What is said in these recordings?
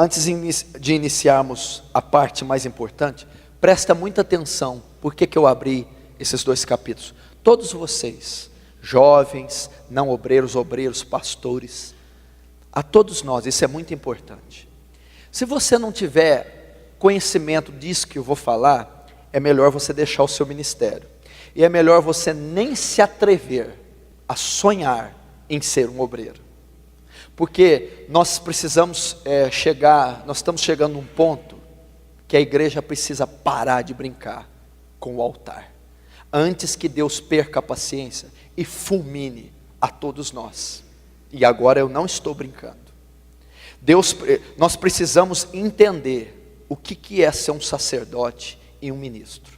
antes de iniciarmos a parte mais importante, presta muita atenção. Por que eu abri esses 2 capítulos? Todos vocês, jovens, não obreiros, obreiros, pastores, a todos nós, isso é muito importante. Se você não tiver conhecimento disso que eu vou falar, é melhor você deixar o seu ministério. E é melhor você nem se atrever a sonhar em ser um obreiro. Porque nós precisamos nós estamos chegando num ponto que a igreja precisa parar de brincar com o altar, antes que Deus perca a paciência e fulmine a todos nós. E agora eu não estou brincando. Nós precisamos entender o que é ser um sacerdote e um ministro.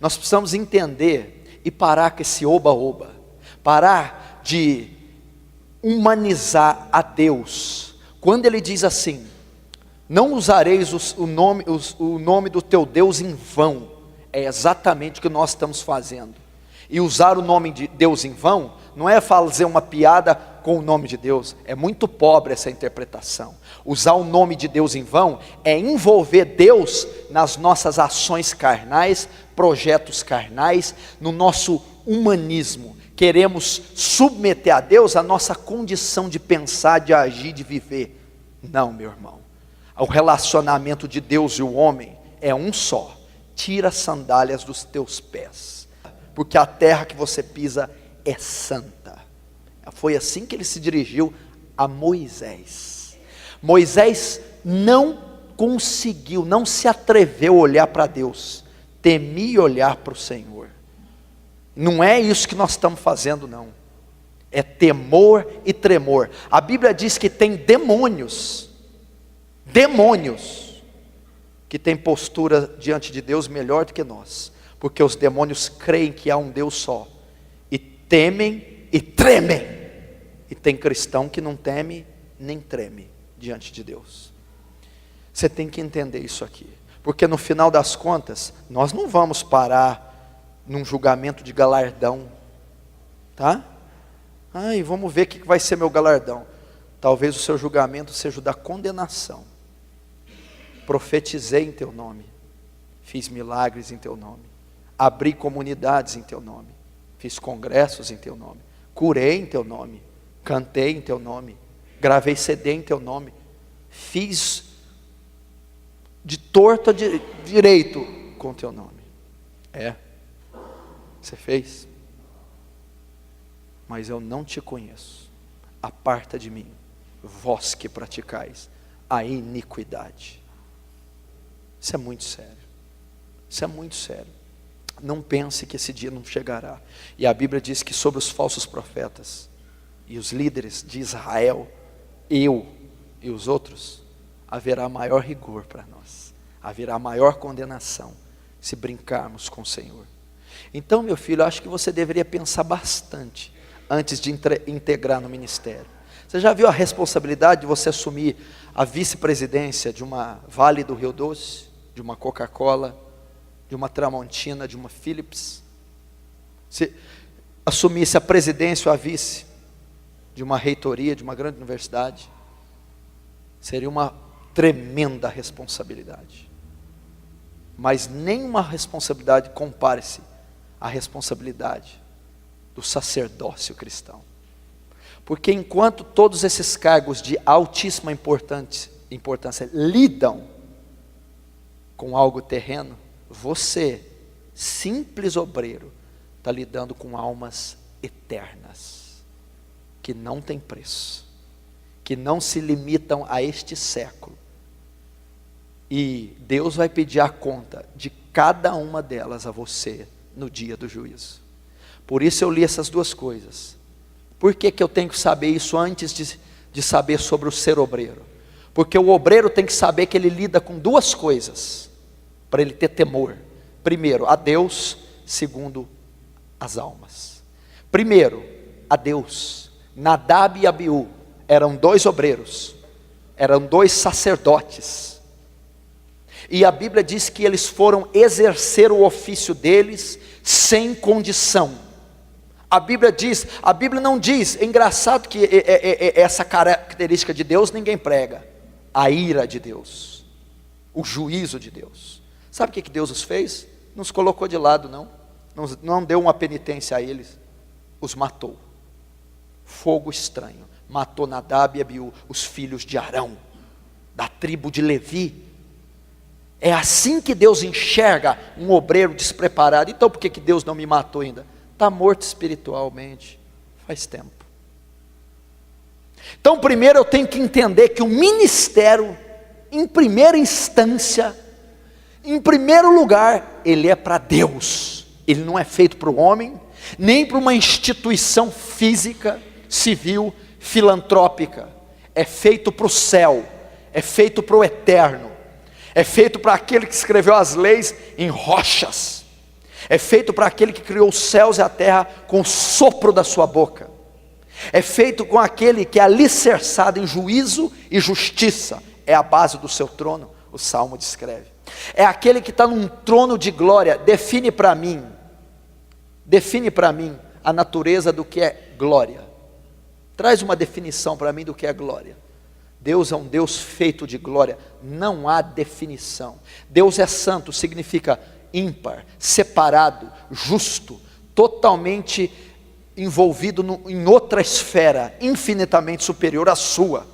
Nós precisamos entender e parar com esse oba-oba, parar de humanizar a Deus. Quando ele diz assim: não usareis o nome do teu Deus em vão, é exatamente o que nós estamos fazendo. E usar o nome de Deus em vão não é fazer uma piada com o nome de Deus, é muito pobre essa interpretação. Usar o nome de Deus em vão é envolver Deus nas nossas ações carnais, projetos carnais, no nosso humanismo. Queremos submeter a Deus a nossa condição de pensar, de agir, de viver. Não, meu irmão. O relacionamento de Deus e o homem é um só. Tira as sandálias dos teus pés, porque a terra que você pisa é santa. Foi assim que ele se dirigiu a Moisés. Moisés não conseguiu, não se atreveu a olhar para Deus, temia olhar para o Senhor. Não é isso que nós estamos fazendo, não. É temor e tremor. A Bíblia diz que tem demônios que têm postura diante de Deus melhor do que nós, porque os demônios creem que há um Deus só, e temem e tremem. E tem cristão que não teme nem treme diante de Deus. Você tem que entender isso aqui, porque no final das contas, nós não vamos parar num julgamento de galardão, tá? Ai, vamos ver o que vai ser meu galardão. Talvez o seu julgamento seja o da condenação. Profetizei em teu nome, fiz milagres em teu nome, abri comunidades em teu nome, fiz congressos em teu nome, curei em teu nome, cantei em teu nome, gravei CD em teu nome, fiz de torto a direito com teu nome. Você fez? Mas eu não te conheço. Aparta de mim, vós que praticais a iniquidade. Isso é muito sério. Isso é muito sério. Não pense que esse dia não chegará. E a Bíblia diz que sobre os falsos profetas e os líderes de Israel, eu e os outros, haverá maior rigor para nós. Haverá maior condenação se brincarmos com o Senhor. Então, meu filho, eu acho que você deveria pensar bastante antes de integrar no ministério. Você já viu a responsabilidade de você assumir a vice-presidência de uma Vale do Rio Doce, de uma Coca-Cola, de uma Tramontina, de uma Philips? Se assumisse a presidência ou a vice de uma reitoria, de uma grande universidade, seria uma tremenda responsabilidade. Mas nenhuma responsabilidade compare-se à responsabilidade do sacerdócio cristão. Porque enquanto todos esses cargos de altíssima importância lidam com algo terreno, você, simples obreiro, está lidando com almas eternas, que não têm preço, que não se limitam a este século. E Deus vai pedir a conta de cada uma delas a você no dia do juízo. Por isso eu li essas duas coisas. Por que eu tenho que saber isso antes de saber sobre o ser obreiro? Porque o obreiro tem que saber que ele lida com duas coisas, para ele ter temor. Primeiro, a Deus. Segundo, as almas. Primeiro, a Deus. Nadab e Abiú eram dois obreiros, eram dois sacerdotes. E a Bíblia diz que eles foram exercer o ofício deles sem condição. A Bíblia não diz, é engraçado que essa característica de Deus ninguém prega. a ira de Deus, o juízo de Deus. Sabe o que Deus os fez? Não os colocou de lado, não deu uma penitência a eles, os matou. Fogo estranho, matou Nadab e Abiú, os filhos de Arão, da tribo de Levi. É assim que Deus enxerga um obreiro despreparado. Então por que Deus não me matou ainda? Está morto espiritualmente, faz tempo. Então primeiro eu tenho que entender que o ministério, em primeira instância, em primeiro lugar, ele é para Deus. Ele não é feito para o homem, nem para uma instituição física, civil, filantrópica. É feito para o céu, é feito para o eterno, é feito para aquele que escreveu as leis em rochas, é feito para aquele que criou os céus e a terra com o sopro da sua boca, é feito com aquele que é alicerçado em juízo e justiça, é a base do seu trono, o Salmo descreve. É aquele que está num trono de glória. Define para mim a natureza do que é glória. Traz uma definição para mim do que é glória. Deus é um Deus feito de glória, não há definição. Deus é santo, significa ímpar, separado, justo, totalmente envolvido em outra esfera, infinitamente superior à sua.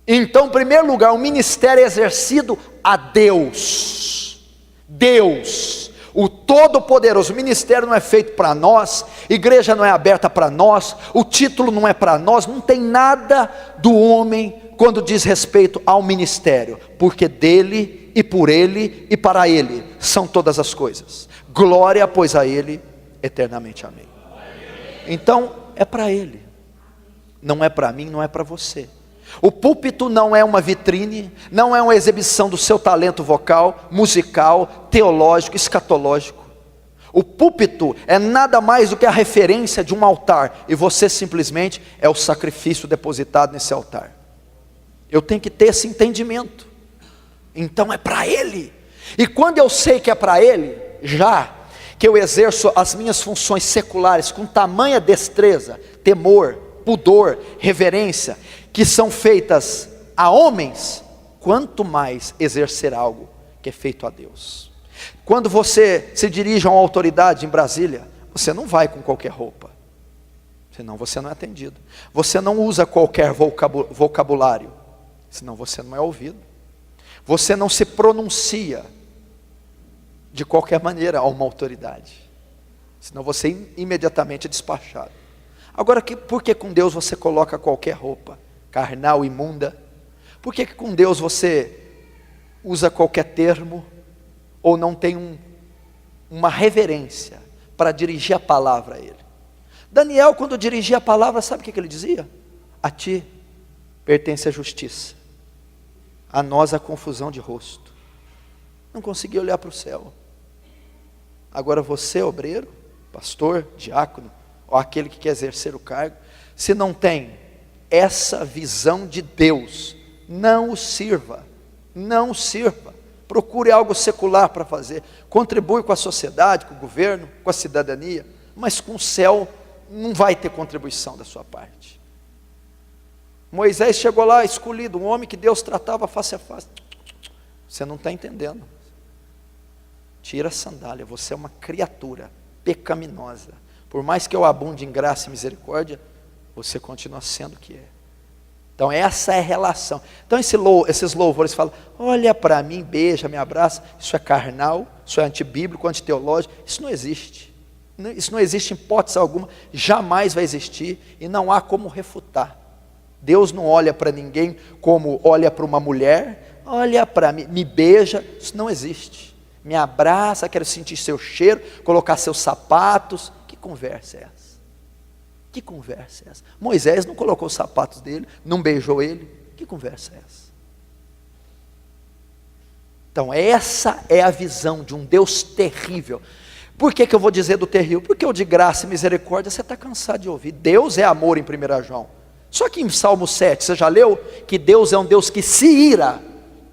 Então, em primeiro lugar, o ministério é exercido a Deus. Deus, o Todo-Poderoso. O ministério não é feito para nós, igreja não é aberta para nós, o título não é para nós, não tem nada do homem quando diz respeito ao ministério, porque dele e por ele e para ele são todas as coisas. Glória, pois, a ele eternamente. Amém. Então, é para ele, não é para mim, não é para você. O púlpito não é uma vitrine, não é uma exibição do seu talento vocal, musical, teológico, escatológico. O púlpito é nada mais do que a referência de um altar, e você simplesmente é o sacrifício depositado nesse altar. Eu tenho que ter esse entendimento. Então é para ele. E quando eu sei que é para ele, já que eu exerço as minhas funções seculares com tamanha destreza, temor, pudor, reverência, que são feitas a homens, quanto mais exercer algo que é feito a Deus. Quando você se dirige a uma autoridade em Brasília, você não vai com qualquer roupa, senão você não é atendido. Você não usa qualquer vocabulário, senão você não é ouvido. Você não se pronuncia de qualquer maneira a uma autoridade, senão você imediatamente é despachado. Agora, por que com Deus você coloca qualquer roupa carnal, imunda? Por que com Deus você usa qualquer termo, ou não tem uma reverência para dirigir a palavra a ele? Daniel, quando dirigia a palavra, sabe o que ele dizia? A ti pertence a justiça, a nós a confusão de rosto. Não conseguia olhar para o céu. Agora você, obreiro, pastor, diácono, ou aquele que quer exercer o cargo, se não tem essa visão de Deus, não o sirva, não o sirva. Procure algo secular para fazer, contribui com a sociedade, com o governo, com a cidadania, mas com o céu não vai ter contribuição da sua parte. Moisés chegou lá escolhido, um homem que Deus tratava face a face. Você não está entendendo. Tira a sandália, você é uma criatura pecaminosa. Por mais que eu abunde em graça e misericórdia, você continua sendo o que é. Então essa é a relação. Então esses louvores falam, olha para mim, beija, me abraça. Isso é carnal, isso é antibíblico, antiteológico. Isso não existe. Isso não existe em hipótese alguma, jamais vai existir e não há como refutar. Deus não olha para ninguém como olha para uma mulher, olha para mim, me beija, isso não existe. Me abraça, quero sentir seu cheiro, colocar seus sapatos. Que conversa é essa? Que conversa é essa? Moisés não colocou os sapatos dele, não beijou ele. Que conversa é essa? Então essa é a visão de um Deus terrível. Por que eu vou dizer do terrível? Porque o de graça e misericórdia você está cansado de ouvir. Deus é amor em 1 João. Só que em Salmo 7, você já leu que Deus é um Deus que se ira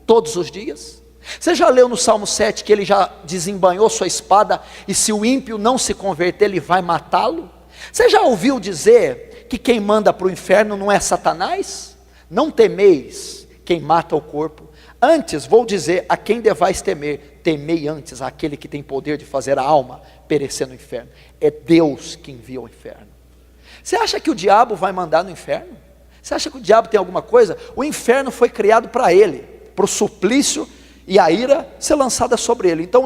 todos os dias? Você já leu no Salmo 7 que ele já desembanhou sua espada e se o ímpio não se converter, ele vai matá-lo? Você já ouviu dizer que quem manda para o inferno não é Satanás? Não temeis quem mata o corpo. Antes vou dizer a quem devais temer, temei antes aquele que tem poder de fazer a alma perecer no inferno. É Deus que envia ao inferno. Você acha que o diabo vai mandar no inferno? Você acha que o diabo tem alguma coisa? O inferno foi criado para ele, para o suplício e a ira ser lançada sobre ele. Então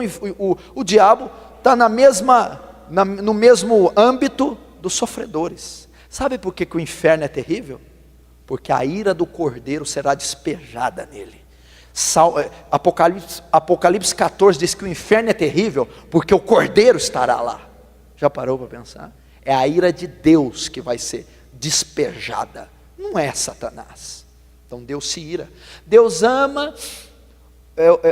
o diabo está no mesmo âmbito dos sofredores. Sabe por que o inferno é terrível? Porque a ira do cordeiro será despejada nele. Apocalipse 14 diz que o inferno é terrível porque o cordeiro estará lá. Já parou para pensar? É a ira de Deus que vai ser despejada, não é Satanás. Então Deus se ira. Deus ama,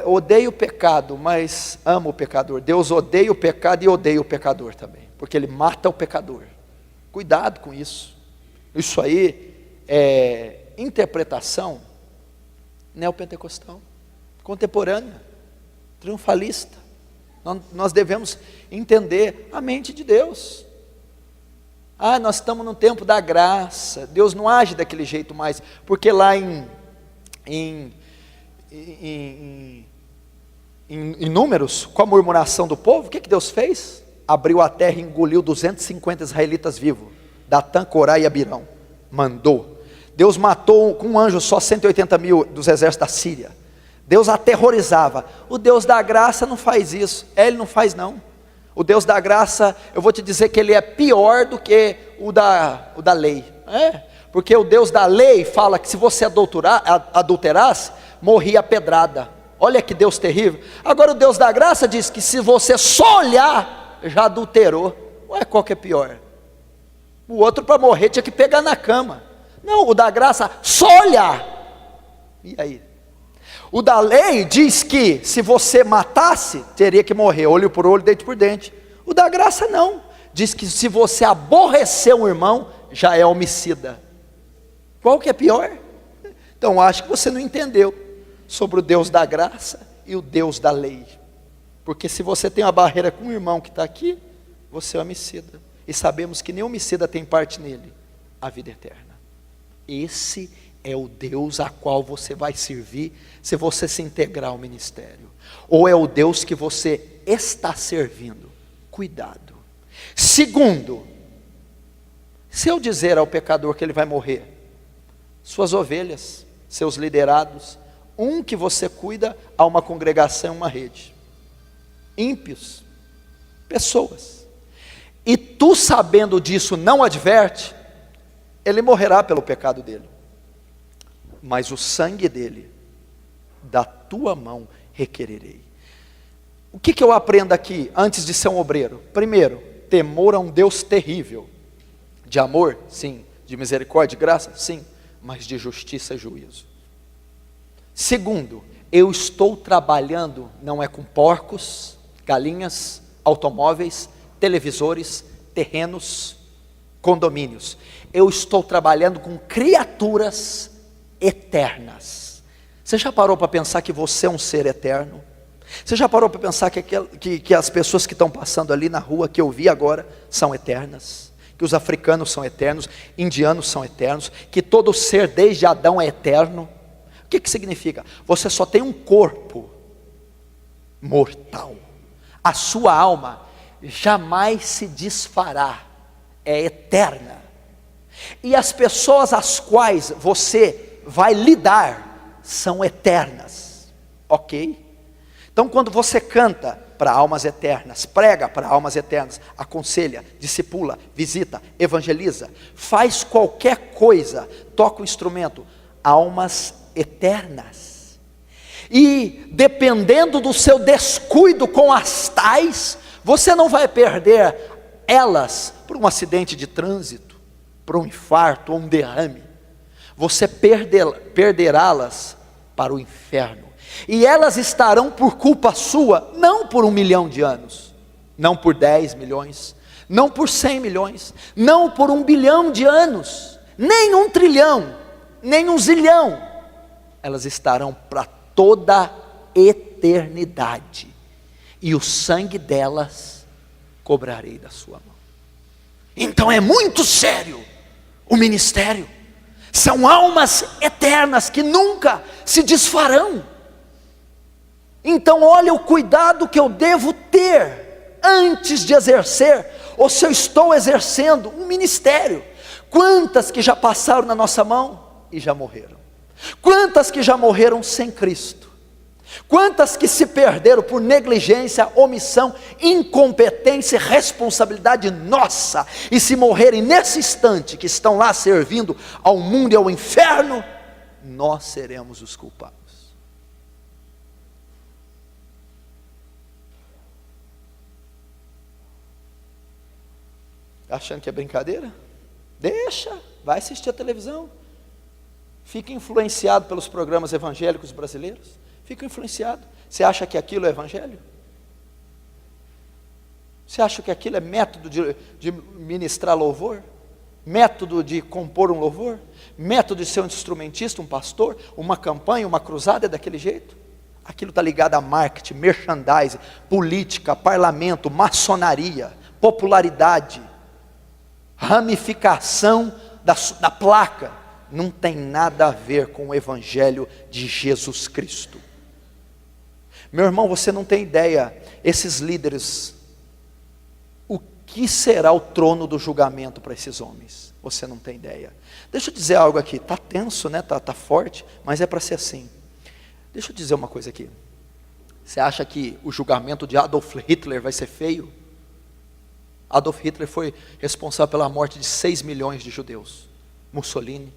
odeia o pecado, mas ama o pecador. Deus odeia o pecado e odeia o pecador também, porque Ele mata o pecador. Cuidado com isso. Isso aí é interpretação neopentecostal, contemporânea, triunfalista. Nós devemos entender a mente de Deus. Nós estamos no tempo da graça, Deus não age daquele jeito mais, porque lá em Números, com a murmuração do povo, o que Deus fez? Abriu a terra e engoliu 250 israelitas vivos, Datã, Corá e Abirão, mandou. Deus matou com um anjo só 180 mil dos exércitos da Síria. Deus aterrorizava. O Deus da graça não faz isso. Ele não faz não. O Deus da graça, eu vou te dizer que ele é pior do que o da lei. Porque o Deus da lei fala que se você adulterasse, morria a pedrada. Olha que Deus terrível. Agora o Deus da graça diz que se você só olhar, já adulterou. Qual que é pior? O outro para morrer tinha que pegar na cama. Não, o da graça, só olhar. E aí? O da lei diz que se você matasse, teria que morrer, olho por olho, dente por dente. O da graça não, diz que se você aborrecer um irmão, já é homicida. Qual que é pior? Então acho que você não entendeu sobre o Deus da graça e o Deus da lei. Porque se você tem uma barreira com um irmão que está aqui, você é homicida. E sabemos que nem homicida tem parte nele, a vida eterna. Esse é o Deus a qual você vai servir se você se integrar ao ministério, ou é o Deus que você está servindo? Cuidado. Segundo, se eu dizer ao pecador que ele vai morrer, suas ovelhas, seus liderados, que você cuida a uma congregação, uma rede, ímpios, pessoas, e tu sabendo disso não adverte, ele morrerá pelo pecado dele, mas o sangue dele, da tua mão requererei. O que eu aprendo aqui, antes de ser um obreiro? Primeiro, temor a um Deus terrível, de amor, sim, de misericórdia, de graça, sim, mas de justiça e juízo. Segundo, eu estou trabalhando, não é com porcos, galinhas, automóveis, televisores, terrenos, condomínios. Eu estou trabalhando com criaturas eternas. Você já parou para pensar que você é um ser eterno? Você já parou para pensar que as pessoas que estão passando ali na rua, que eu vi agora, são eternas? Que os africanos são eternos, indianos são eternos, que todo ser desde Adão é eterno? O que significa? Você só tem um corpo mortal. A sua alma jamais se desfará, é eterna. E as pessoas às quais você vai lidar são eternas, ok? Então quando você canta para almas eternas, prega para almas eternas, aconselha, discipula, visita, evangeliza, faz qualquer coisa, toca o instrumento, almas eternas. E dependendo do seu descuido com as tais, você não vai perder elas por um acidente de trânsito, por um infarto ou um derrame. Você perderá-las para o inferno. E elas estarão por culpa sua, não por 1 milhão de anos, não por 10 milhões, não por 100 milhões, não por 1 bilhão de anos, nem 1 trilhão, nem 1 zilhão. Elas estarão para toda a eternidade. E o sangue delas cobrarei da sua mão. Então é muito sério o ministério. São almas eternas que nunca se desfarão. Então olha o cuidado que eu devo ter antes de exercer, ou se eu estou exercendo um ministério. Quantas que já passaram na nossa mão e já morreram? Quantas que já morreram sem Cristo? Quantas que se perderam por negligência, omissão, incompetência e responsabilidade nossa, e se morrerem nesse instante que estão lá servindo ao mundo e ao inferno, nós seremos os culpados. Achando que é brincadeira? Deixa, vai assistir a televisão. Fica influenciado pelos programas evangélicos brasileiros. Fica influenciado. Você acha que aquilo é evangelho? Você acha que aquilo é método de ministrar louvor? Método de compor um louvor? Método de ser um instrumentista, um pastor? Uma campanha, uma cruzada é daquele jeito? Aquilo está ligado a marketing, merchandising, política, parlamento, maçonaria, popularidade, ramificação da placa. Não tem nada a ver com o evangelho de Jesus Cristo. Meu irmão, você não tem ideia, esses líderes, o que será o trono do julgamento para esses homens? Você não tem ideia. Deixa eu dizer algo aqui, está tenso, né? Tá forte, mas é para ser assim. Deixa eu dizer uma coisa aqui. Você acha que o julgamento de Adolf Hitler vai ser feio? Adolf Hitler foi responsável pela morte de 6 milhões de judeus. Mussolini,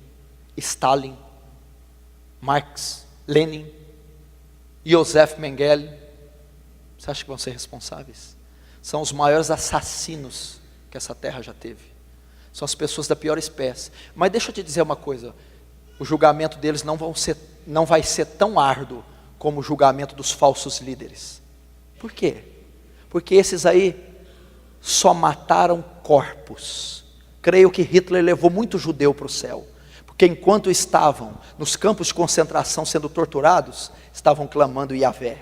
Stalin, Marx, Lenin, Joseph Mengele. Você acha que vão ser responsáveis? São os maiores assassinos que essa terra já teve. São as pessoas da pior espécie. Mas deixa eu te dizer uma coisa, o julgamento deles não vai ser tão árduo como o julgamento dos falsos líderes. Por quê? Porque esses aí só mataram corpos. Creio que Hitler levou muito judeu para o céu, porque enquanto estavam nos campos de concentração sendo torturados, estavam clamando Yahvé,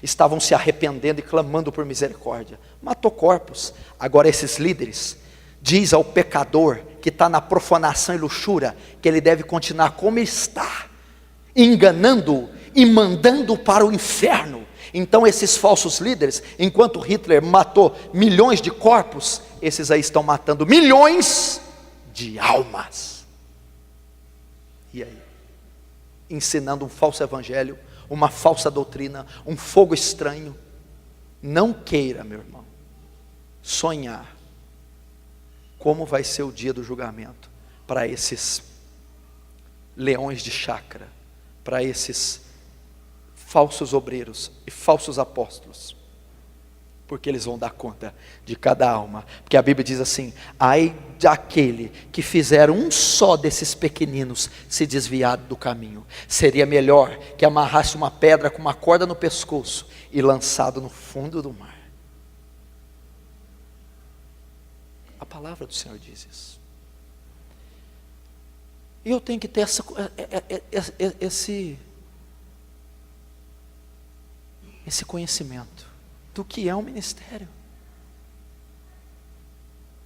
estavam se arrependendo e clamando por misericórdia. Matou corpos. Agora esses líderes, diz ao pecador que está na profanação e luxúria, que ele deve continuar como está, enganando-o e mandando para o inferno. Então esses falsos líderes, enquanto Hitler matou milhões de corpos, esses aí estão matando milhões de almas. E aí? Ensinando um falso evangelho, uma falsa doutrina, um fogo estranho. Não queira, meu irmão, sonhar como vai ser o dia do julgamento para esses leões de chácara, para esses falsos obreiros e falsos apóstolos, porque eles vão dar conta de cada alma, porque a Bíblia diz assim: ai daquele que fizer um só desses pequeninos se desviar do caminho, seria melhor que amarrasse uma pedra com uma corda no pescoço e lançado no fundo do mar. A palavra do Senhor diz isso, e eu tenho que ter esse conhecimento do que é um ministério.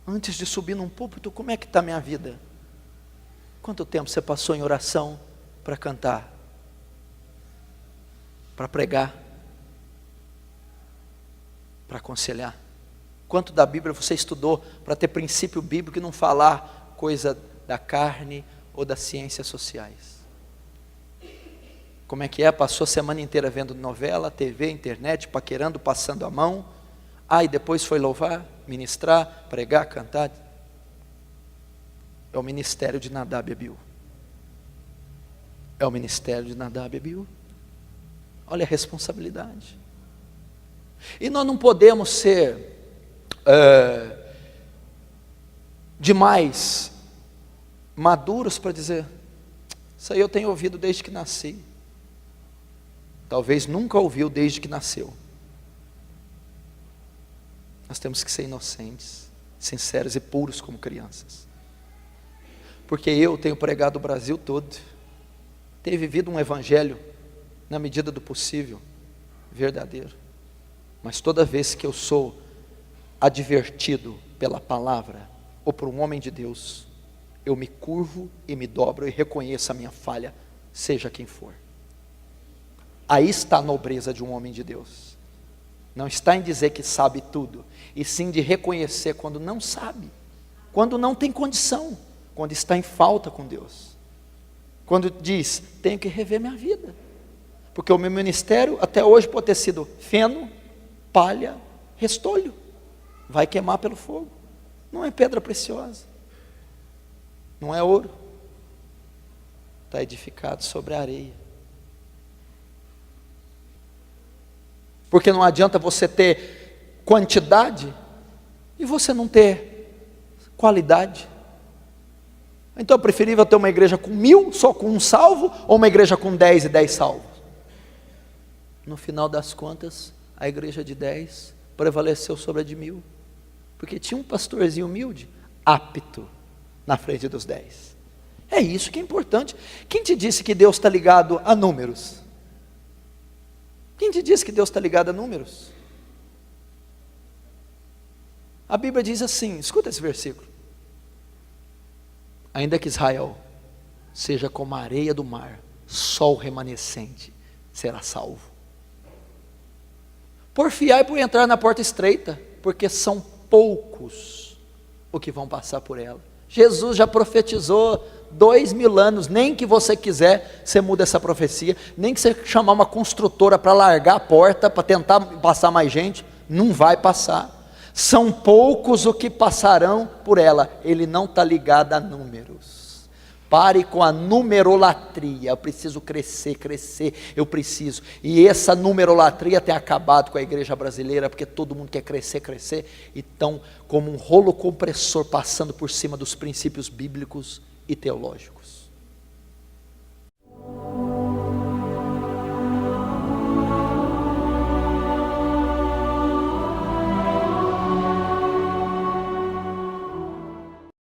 Antes de subir num púlpito, como é que está a minha vida? Quanto tempo você passou em oração para cantar, para pregar, para aconselhar? Quanto da Bíblia você estudou para ter princípio bíblico e não falar coisa da carne ou das ciências sociais? Como é que é? Passou a semana inteira vendo novela, TV, internet, paquerando, passando a mão. E depois foi louvar, ministrar, pregar, cantar. É o ministério de Nadab e Abiú. É o ministério de Nadab e Abiú. Olha a responsabilidade. E nós não podemos ser demais maduros para dizer: isso aí eu tenho ouvido desde que nasci. Talvez nunca ouviu desde que nasceu. Nós temos que ser inocentes, sinceros e puros como crianças. Porque eu tenho pregado o Brasil todo, tenho vivido um evangelho na medida do possível, verdadeiro. Mas toda vez que eu sou advertido pela palavra ou por um homem de Deus, eu me curvo e me dobro e reconheço a minha falha, seja quem for. Aí está a nobreza de um homem de Deus. Não está em dizer que sabe tudo, e sim de reconhecer quando não sabe, quando não tem condição, quando está em falta com Deus. Quando diz, tenho que rever minha vida, porque o meu ministério até hoje pode ter sido feno, palha, restolho, vai queimar pelo fogo, não é pedra preciosa, não é ouro, está edificado sobre a areia. Porque não adianta você ter quantidade e você não ter qualidade. Então é preferível ter uma igreja com 1000, só com um salvo, ou uma igreja com 10 e 10 salvos? No final das contas, a igreja de 10 prevaleceu sobre a de 1000, porque tinha um pastorzinho humilde, apto, na frente dos 10. É isso que é importante. Quem te disse que Deus está ligado a números? Quem te disse que Deus está ligado a números? A Bíblia diz assim, escuta esse versículo: ainda que Israel seja como a areia do mar, só o remanescente será salvo. Porfiai por entrar na porta estreita, porque são poucos os que vão passar por ela. Jesus já profetizou 2000 anos, nem que você quiser, você muda essa profecia, nem que você chamar uma construtora para largar a porta, para tentar passar mais gente, não vai passar. São poucos os que passarão por ela. Ele não está ligado a números. Pare com a numerolatria. Eu preciso crescer, eu preciso. E essa numerolatria tem acabado com a igreja brasileira, porque todo mundo quer crescer, e estão como um rolo compressor passando por cima dos princípios bíblicos e teológicos.